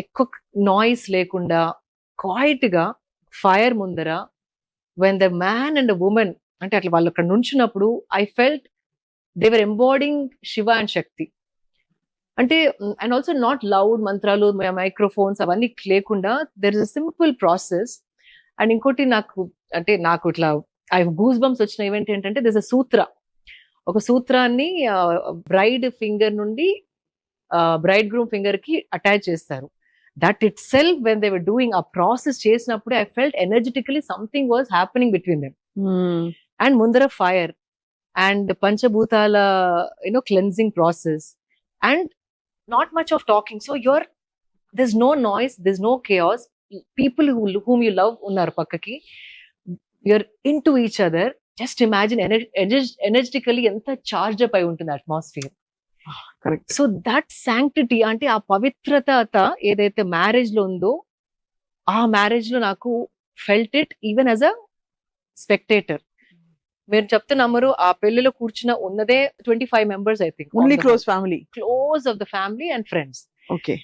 ఎక్కువ నాయిస్ లేకుండా క్వైట్ గా ఫైర్ ముందర when the man and women అంటే అట్లా వాళ్ళు అక్కడ నుంచున్నప్పుడు I felt they were embodying Shiva and Shakti. అంటే అండ్ ఆల్సో నాట్ లౌడ్ మంత్రాలు మైక్రోఫోన్స్ అవన్నీ లేకుండా there is a simple process. And ఇంకోటి నాకు ఇట్లా ఐ గూస్ బంప్స్ వచ్చిన ఈవెంట్ ఏంటంటే దిస్ అ సూత్ర. ఒక సూత్రాన్ని బ్రైడ్ ఫింగర్ నుండి బ్రైడ్ గ్రూమ్ ఫింగర్ కి అటాచ్ చేస్తారు. That itself when they were doing ఆ ప్రాసెస్ చేసినప్పుడు I felt ఎనర్జెటికలీ something was happening between them. And ముందర ఫైర్ అండ్ పంచభూతాల cleansing process and not much of talking, so there's no noise, there's no chaos. People whom you love unnar pakkaki, you're into each other. Just imagine energetically enta charged up ayi untundi atmosphere. Correct. So that sanctity ante aa pavitrata edaithe marriage lo undo, aa marriage lo naku felt it even as a spectator. మీరు చెప్తే నమ్మరు, ఆ పెళ్లిలో కూర్చున్న ఉన్నదే 25 members, I think. Only close family. Close of the family and friends. Okay.